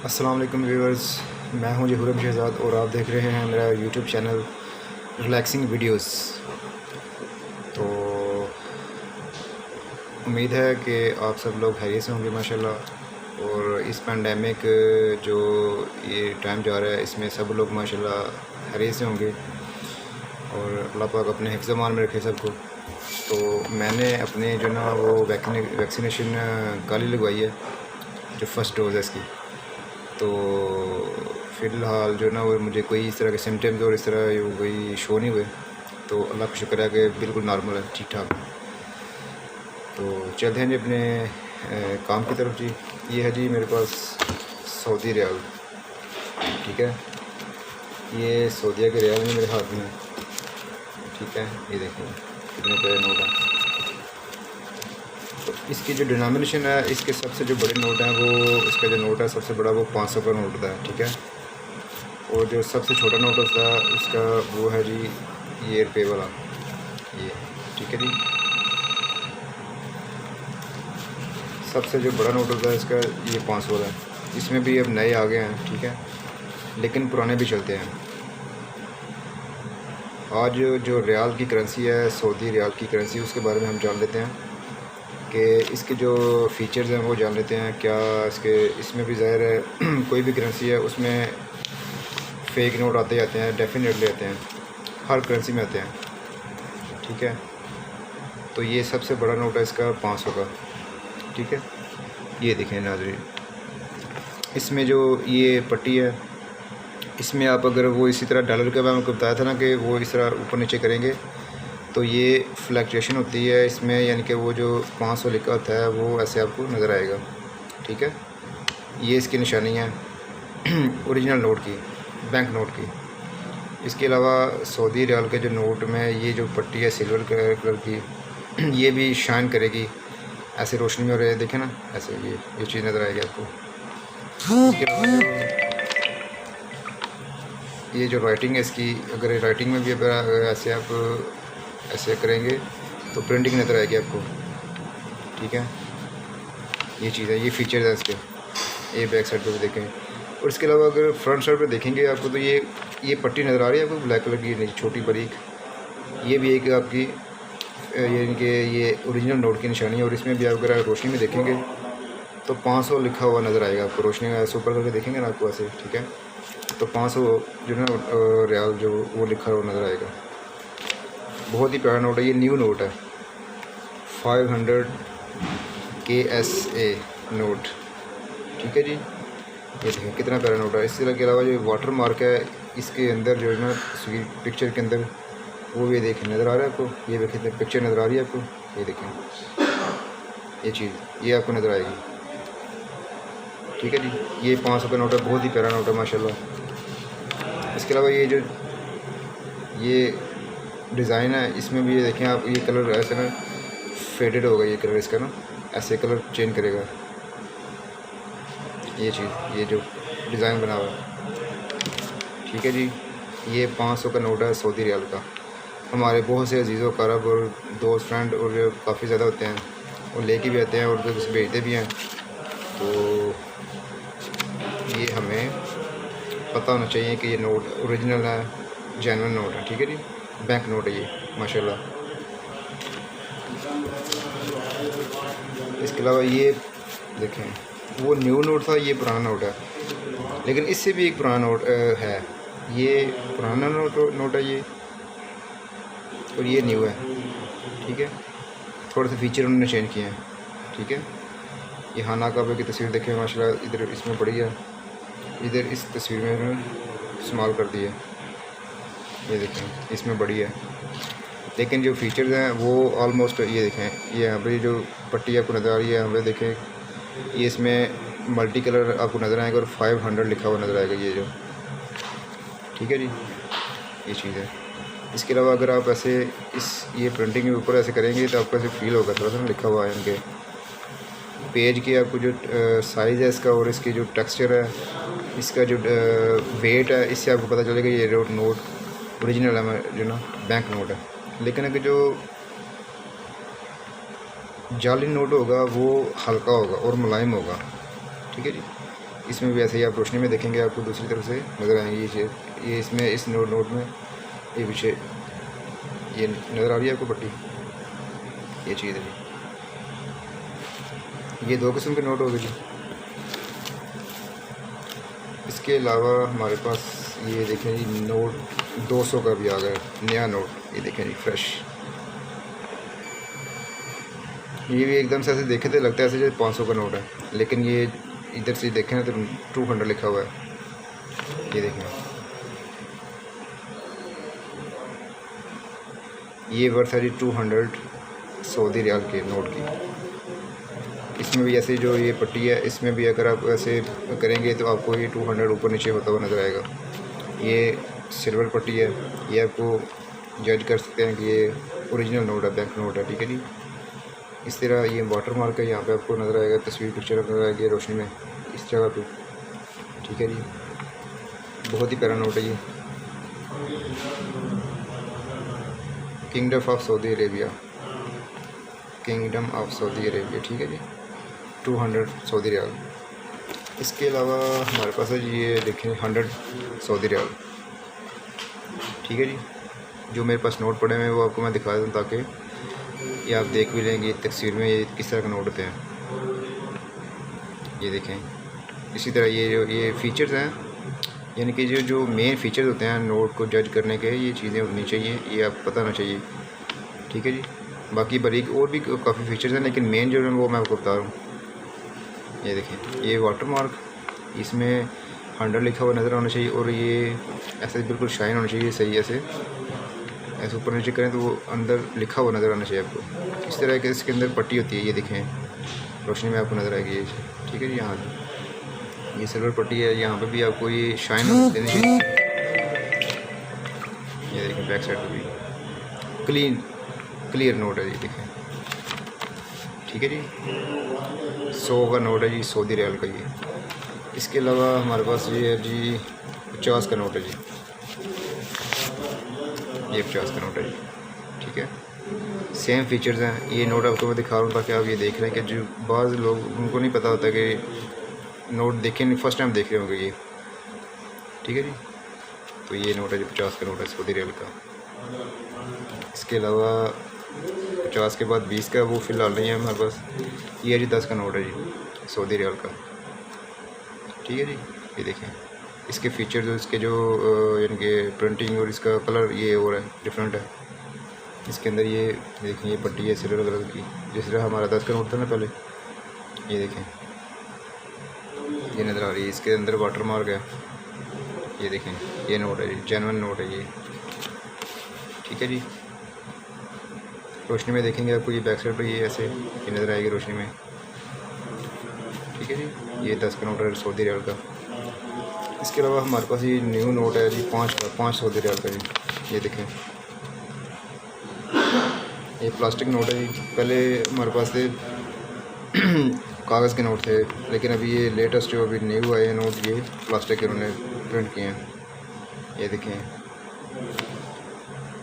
अस्सलाम वालेकुम व्यूअर्स, मैं हूं जहूर शहजाद और आप देख रहे हैं मेरा यूट्यूब चैनल रिलैक्सिंग वीडियोस। तो उम्मीद है कि आप सब लोग खैरियत से होंगे माशाल्लाह। और इस पैंडेमिक जो ये टाइम जा रहा है इसमें सब लोग माशाल्लाह खैरियत से होंगे और अल्लाह पाक अपने हिफ्ज़ अमान में रखे सबको। तो मैंने अपने जो ना वो वैक्सीनेशन कल ही लगवाई है, जो फ़र्स्ट डोज़ है इसकी। तो फ़िलहाल जो ना वो मुझे कोई इस तरह के सिम्टम्स और इस तरह कोई शो नहीं हुए, तो अल्लाह का शुक्र है कि बिल्कुल नॉर्मल है, ठीक ठाक। तो चलते हैं जी अपने काम की तरफ। जी ये है जी मेरे पास सऊदी रियाल, ठीक है। ये सऊदीया के रियाल है मेरे हाथ में, ठीक है। ये देखें कितने बड़े नोट हैं। तो इसकी जो डिनोमिनेशन है, इसके सबसे जो बड़े नोट हैं वो, इसका जो नोट है सबसे बड़ा वो 500 का नोट होता है, ठीक है। और जो सबसे छोटा नोट होता है उसका वो है जी ये रुपये वाला, ये, ठीक है जी। सबसे जो बड़ा नोट होता है इसका ये 500 वाला है। इसमें भी अब नए आ गए हैं, ठीक है, लेकिन पुराने भी चलते हैं। आज जो रियाल की करेंसी है, सऊदी रियाल की करेंसी, उसके बारे में हम जान लेते हैं कि इसके जो फ़ीचर्स हैं वो जान लेते हैं। क्या इसमें भी ज़ाहिर है कोई भी करेंसी है उसमें फ़ेक नोट आते जाते हैं, डेफिनेटली आते हैं, हर करेंसी में आते हैं, ठीक है। तो ये सबसे बड़ा नोट है इसका 500 का, ठीक है। ये देखें नाज़रीन, इसमें जो ये पट्टी है, इसमें आप अगर वो इसी तरह डॉलर का मैं आपको बताया था ना कि वो इस तरह ऊपर नीचे करेंगे तो ये फ्लक्चुएशन होती है इसमें, यानी कि वो जो 500 लिखा होता है वो ऐसे आपको नज़र आएगा, ठीक है। ये इसकी निशानी है ओरिजिनल नोट की, बैंक नोट की। इसके अलावा सऊदी रियाल के जो नोट में ये जो पट्टी है सिल्वर कलर की, ये भी शाइन करेगी ऐसे रोशनी में, और ये देखें ना ऐसे ये चीज़ नज़र आएगी आपको। इसके अलावा ये जो राइटिंग है इसकी, अगर राइटिंग में भी अगर ऐसे आप ऐसे करेंगे तो प्रिंटिंग नज़र आएगी आपको, ठीक है। ये चीज़ है, ये फीचर्स है इसके। ये बैक साइड पे भी देखें। और इसके अलावा अगर फ्रंट साइड पे देखेंगे आपको तो ये पट्टी नज़र आ रही है आपको ब्लैक कलर की, छोटी बारीक, ये भी एक आपकी यानी कि ये ओरिजिनल नोट की निशानी है। और इसमें भी आप अगर रोशनी में देखेंगे तो 500 लिखा हुआ नज़र आएगा आपको, रोशनी में ऐसे ऊपर करके देखेंगे ना आपको ऐसे, ठीक है। तो 500 जो ना रियाल जो वो लिखा हुआ नज़र आएगा। बहुत ही प्यारा नोट है, ये न्यू नोट है, 500 KSA नोट, ठीक है जी। ये देखें कितना प्यारा नोट है। इसके अलावा जो वाटर मार्क है इसके अंदर जो है ना तस्वीर पिक्चर के अंदर, वो भी देखें नज़र आ रहा है आपको। ये देखें पिक्चर नज़र आ रही है आपको, ये देखें ये चीज़, ये आपको नज़र आएगी, ठीक है जी। ये 500 का नोट है, बहुत ही प्यारा नोट है माशाल्लाह। इसके अलावा ये जो ये डिज़ाइन है इसमें भी ये देखें आप, ये कलर ऐसे ना फेडेड होगा, ये कलर इसका ना ऐसे कलर चेंज करेगा। ये चीज़, ये जो डिज़ाइन बना हुआ है, ठीक है जी। ये 500 का नोट है सऊदी रियाल का। हमारे बहुत से अजीज़ क़रीब और दोस्त फ्रेंड और जो काफ़ी ज़्यादा होते हैं वो लेके भी आते हैं और कुछ भेजते भी हैं। तो ये हमें पता होना चाहिए कि ये नोट ओरिजिनल है, जेन्युइन नोट है, ठीक है जी। बैंक नोट है ये माशाल्लाह। इसके अलावा ये देखें, वो न्यू नोट था, ये पुराना नोट है, लेकिन इससे भी एक पुराना नोट है। ये पुराना नोट है ये, और ये न्यू है, ठीक है। थोड़े से फीचर उन्होंने चेंज किए हैं, ठीक है। ये हाना काबे की तस्वीर देखें माशाल्लाह, इधर इसमें बड़ी है, इधर इस तस्वीर में उन्होंने स्मॉल कर दी है, ये देखें इसमें बड़ी है। लेकिन जो फीचर्स हैं वो ऑलमोस्ट, ये देखें, ये यहाँ पर जो पट्टी आपको नज़र आ रही है यहाँ पर देखें, ये इसमें मल्टी कलर आपको नज़र आएगा और 500 लिखा हुआ नज़र आएगा, ये जो, ठीक है जी। ये चीज़ है। इसके अलावा अगर आप ऐसे ये प्रिंटिंग के ऊपर ऐसे करेंगे तो आपको ऐसे फील होगा थोड़ा सा ना लिखा हुआ है उनके पेज के, आपको जो साइज़ है इसका और इसकी जो टेक्सचर है, इसका जो वेट है, इससे आपको पता चलेगा ये नोट ओरिजिनल है जो ना बैंक नोट है। लेकिन अगर जो जाली नोट होगा वो हल्का होगा और मुलायम होगा, ठीक है जी। इसमें भी ऐसे ही आप रोशनी में देखेंगे, आपको दूसरी तरफ से नज़र आएंगी ये चीज़। ये इसमें इस नोट में ये पीछे ये नज़र आ रही है आपको पट्टी, ये चीज़ है जी। ये 2 किस्म के नोट हो गए जी। इसके अलावा हमारे पास ये देखें जी नोट 200 का भी आ गया नया नोट, ये देखें जी फ्रेश। ये भी एकदम से ऐसे देखे तो लगता है ऐसे जैसे 500 का नोट है, लेकिन ये इधर से देखें ना तो 200 लिखा हुआ है। ये देखें, ये वर्थ है जी 200 सऊदी रियाल के नोट की। इसमें भी ऐसे जो ये पट्टी है, इसमें भी अगर आप ऐसे करेंगे तो आपको ये 200 ऊपर नीचे होता हुआ नज़र आएगा। ये सिल्वर पट्टी है, ये आपको जज कर सकते हैं कि ये ओरिजिनल नोट है, बैंक नोट है, ठीक है जी। इस तरह ये वाटर मार्क है, यहाँ पे आपको नज़र आएगा, तस्वीर पिक्चर नज़र आएगी रोशनी में इस जगह पे, ठीक है जी। बहुत ही प्यारा नोट है ये, kingdom of Saudi Arabia, kingdom of Saudi Arabia, ठीक है जी। 200 सऊदी रियाल। इसके अलावा हमारे पास है जी ये देखें 100 सऊदी रियाल, ठीक है जी। जो मेरे पास नोट पड़े हुए हैं वो आपको मैं दिखा दूँ ताकि ये आप देख भी लेंगे तस्वीर में ये किस तरह के नोट होते हैं। ये देखें, इसी तरह ये फ़ीचर्स हैं, यानी कि जो मेन फ़ीचर्स होते हैं नोट को जज करने के, ये चीज़ें होनी चाहिए, ये आप पता होना चाहिए, ठीक है जी। बाकी बारीक और भी काफ़ी फ़ीचर्स हैं, लेकिन मेन जो है वो मैं आपको बता रहा हूँ। ये देखें, ये वाटर मार्क, इसमें 100 लिखा हुआ नज़र आना चाहिए, और ये ऐसे बिल्कुल शाइन होना चाहिए, सही ऐसे ऊपर नीचे करें तो वो अंदर लिखा हुआ नज़र आना चाहिए आपको। इस तरह के इसके अंदर पट्टी होती है, ये देखें रोशनी में आपको नज़र आएगी ये, ठीक है जी। यहाँ ये सिल्वर पट्टी है, यहाँ पे भी आपको ये शाइन देनी चाहिए। ये देखें बैक साइड पे भी क्लियर नोट है, ये देखें, ठीक है जी। 100 का नोट है जी सऊदी रियाल का ये। इसके अलावा हमारे पास ये है जी 50 का नोट है जी, ये 50 का नोट है जी, ठीक है। सेम फीचर्स हैं, ये नोट आपको मैं दिखा रहा हूँ ताकि आप ये देख रहे हैं कि जो बाज़ लोग उनको नहीं पता होता कि नोट देखें नहीं, फर्स्ट टाइम देख रहे होंगे ये, ठीक है जी। तो ये नोट है जी 50 का नोट है सऊदी रियाल का। इसके अलावा 50 के बाद 20 का वो फ़िलहाल नहीं है हमारे पास। ये है जी 10 का नोट है जी सऊदी रियाल का, ठीक है जी। ये देखें इसके फ़ीचर्स, इसके जो यानी कि प्रिंटिंग और इसका कलर ये हो रहा है डिफरेंट है। इसके अंदर ये देखें, ये पट्टी है सिल्वर कलर की, जिस तरह हमारा 10 का नोट था ना पहले, ये देखें ये नज़र आ रही है। इसके अंदर वाटर मार्क है, ये देखें ये नोट है जी, जेन्युइन नोट है ये, ठीक है जी। रोशनी में देखेंगे आपको ये बैक साइड पर ये ऐसे ये नज़र आएगी रोशनी में, ठीक है जी। ये 10 का नोट है सऊदी रियाल का। इसके अलावा हमारे पास ये न्यू नोट है जी 5 सऊदी रियाल का जी, ये देखें ये प्लास्टिक नोट है जी। पहले हमारे पास थे कागज़ के नोट थे, लेकिन अभी ये लेटेस्ट जो अभी न्यू आए हैं नोट, ये प्लास्टिक के उन्होंने प्रिंट किए हैं। ये देखें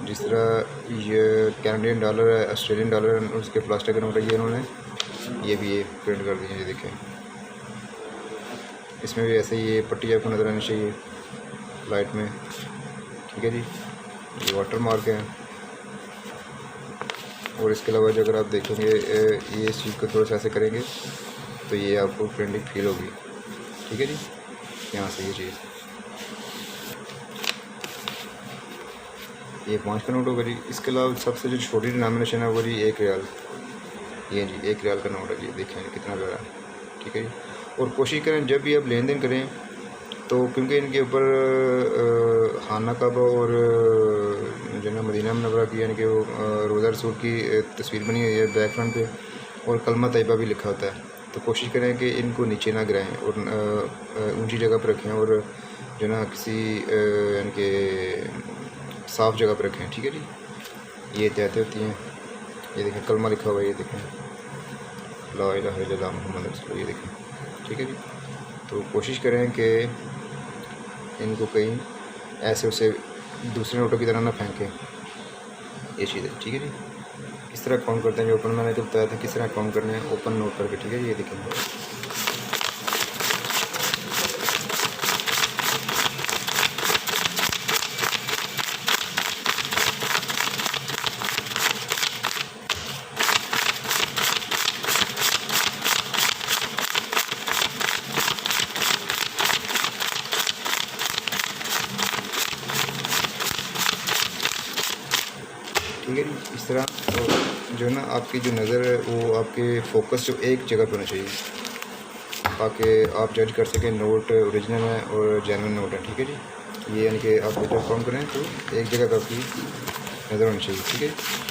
जिस तरह ये कैनेडियन डॉलर है, ऑस्ट्रेलियन डॉलर है, उसके प्लास्टिक के नोट है, ये उन्होंने ये भी ये प्रिंट कर दिए हैं। ये देखें इसमें भी ऐसे ही ये पट्टी आपको नज़र आनी चाहिए लाइट में, ठीक है जी। ये वाटर मार्क है, और इसके अलावा जो अगर आप देखेंगे ये इस चीज़ को थोड़ा सा ऐसे करेंगे तो ये आपको प्रिंटिंग फील होगी, ठीक है जी। यहाँ से ये चीज़, ये 5 का नोट होगा जी। इसके अलावा सबसे जो छोटी डिनोमिनेशन है वो जी 1 रियाल, ये जी 1 रियाल का नोट है जी, देखें कितना प्यारा है, ठीक है जी। और कोशिश करें जब भी आप लेन देन करें तो, क्योंकि इनके ऊपर खाना काबा और जो है मदीना मुनव्वरा की यानी कि वो रोज़ा रसूल की तस्वीर बनी हुई है बैक फ्रंट पे, और कलमा तैयबा भी लिखा होता है। तो कोशिश करें कि इनको नीचे ना गिराएं और ऊंची जगह पर रखें, और जो ना किसी यानी कि साफ़ जगह पर रखें, ठीक है जी। ये एहतियातें होती हैं। ये देखें कलमा लिखा हुआ है, ये देखें ला इलाहा इल्लल्लाह मुहम्मद रसूलुल्लाह, ये देखें, ठीक है जी। तो कोशिश करें कि इनको कहीं ऐसे उसे दूसरे नोटों की तरह ना फेंकें, ये चीज़ है, ठीक है जी। किस तरह काउंट करते हैं, जो ओपन मैंने तो बताया था किस तरह काउंट करने हैं ओपन नोट करके, ठीक है जी। ये देखें ठीक है जी। इस तरह तो जो है ना आपकी जो नज़र है वो आपके फोकस जो एक जगह पर होना चाहिए, ताकि आप जज कर सकें नोट ओरिजिनल है और जेन्युइन नोट है। ठीक है जी। ये यानी कि आप जब काउंट करें तो एक जगह पर आपकी नज़र होनी चाहिए। ठीक है।